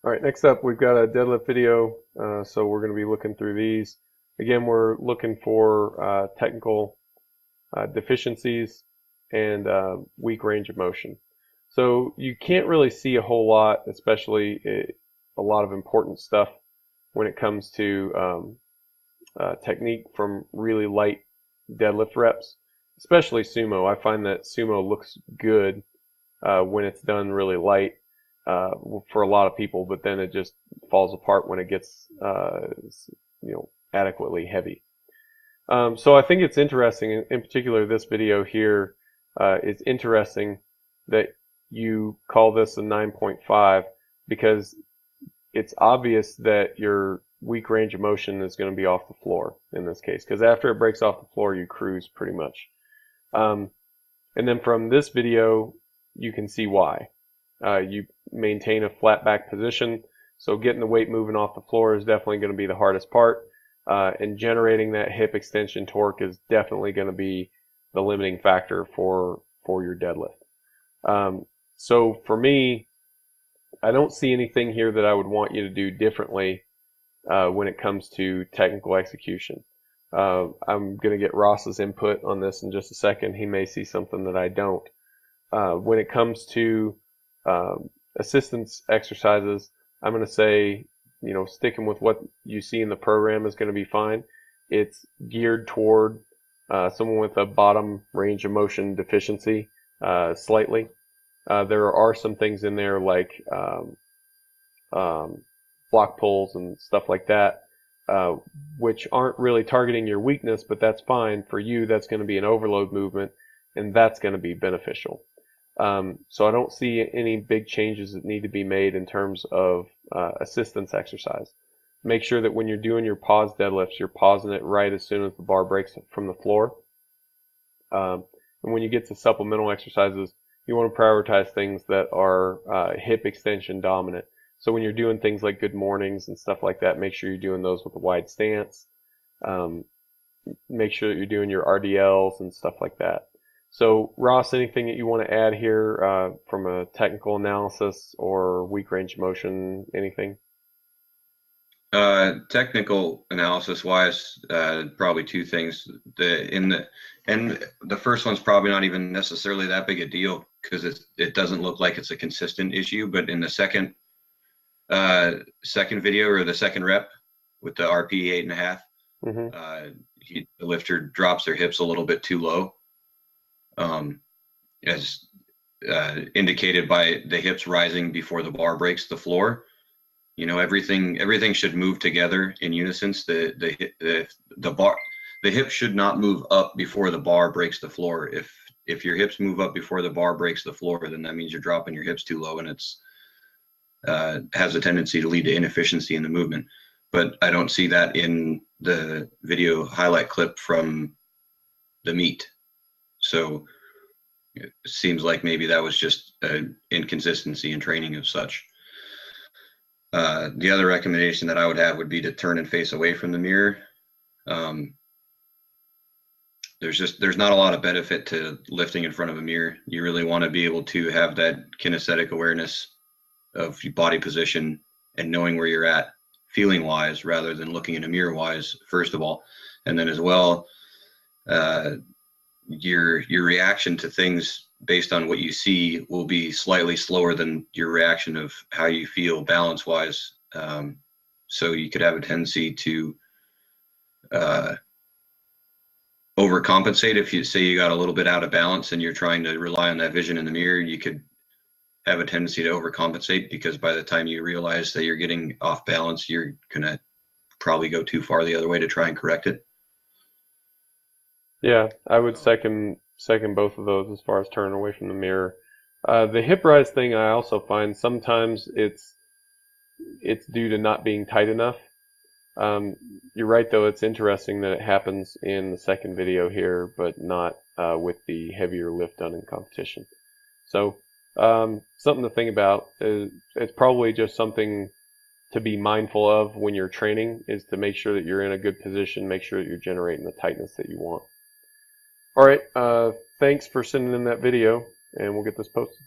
All right, next up we've got a deadlift video, so we're going to be looking through these. Again, we're looking for technical deficiencies and weak range of motion. So you can't really see a whole lot, especially a lot of important stuff when it comes to technique from really light deadlift reps, especially sumo. I find that sumo looks good when it's done really light for a lot of people, but then it just falls apart when it gets adequately heavy. So I think it's interesting, in particular this video here, it's interesting that you call this a 9.5 because it's obvious that your weak range of motion is going to be off the floor in this case, because after it breaks off the floor, you cruise pretty much. And then from this video, you can see why. You maintain a flat back position, so getting the weight moving off the floor is definitely going to be the hardest part. And generating that hip extension torque is definitely going to be the limiting factor for your deadlift. So for me, I don't see anything here that I would want you to do differently when it comes to technical execution. I'm going to get Ross's input on this in just a second. He may see something that I don't. When it comes to assistance exercises, I'm going to say, sticking with what you see in the program is going to be fine. It's geared toward someone with a bottom range of motion deficiency slightly. There are some things in there like block pulls and stuff like that, which aren't really targeting your weakness, but that's fine. For you, that's going to be an overload movement, and that's going to be beneficial. So I don't see any big changes that need to be made in terms of assistance exercise. Make sure that when you're doing your pause deadlifts, you're pausing it right as soon as the bar breaks from the floor. And when you get to supplemental exercises, you want to prioritize things that are hip extension dominant. So when you're doing things like good mornings and stuff like that, make sure you're doing those with a wide stance. Make sure that you're doing your RDLs and stuff like that. So, Ross, anything that you want to add here from a technical analysis or weak range of motion, anything? Technical analysis wise, probably two things. The first one's probably not even necessarily that big a deal because it doesn't look like it's a consistent issue. But in the second video or the second rep with the RP 8.5, the lifter drops their hips a little bit too low. As indicated by the hips rising before the bar breaks the floor. Everything should move together in unison. The hip should not move up before the bar breaks the floor. If your hips move up before the bar breaks the floor, then that means you're dropping your hips too low, and it's has a tendency to lead to inefficiency in the movement. But I don't see that in the video highlight clip from the meet. So it seems like maybe that was just an inconsistency in training of such. The other recommendation that I would have would be to turn and face away from the mirror. There's not a lot of benefit to lifting in front of a mirror. You really want to be able to have that kinesthetic awareness of your body position and knowing where you're at feeling wise rather than looking in a mirror wise, first of all. And then as well, your reaction to things based on what you see will be slightly slower than your reaction of how you feel balance wise. So you could have a tendency to overcompensate. If you say you got a little bit out of balance and you're trying to rely on that vision in the mirror, you could have a tendency to overcompensate because by the time you realize that you're getting off balance, you're gonna probably go too far the other way to try and correct it. Yeah, I would second both of those as far as turning away from the mirror. The hip rise thing, I also find sometimes it's due to not being tight enough. You're right though, it's interesting that it happens in the second video here, but not with the heavier lift done in competition. So something to think about. It's probably just something to be mindful of when you're training, is to make sure that you're in a good position, make sure that you're generating the tightness that you want. All right, thanks for sending in that video, and we'll get this posted.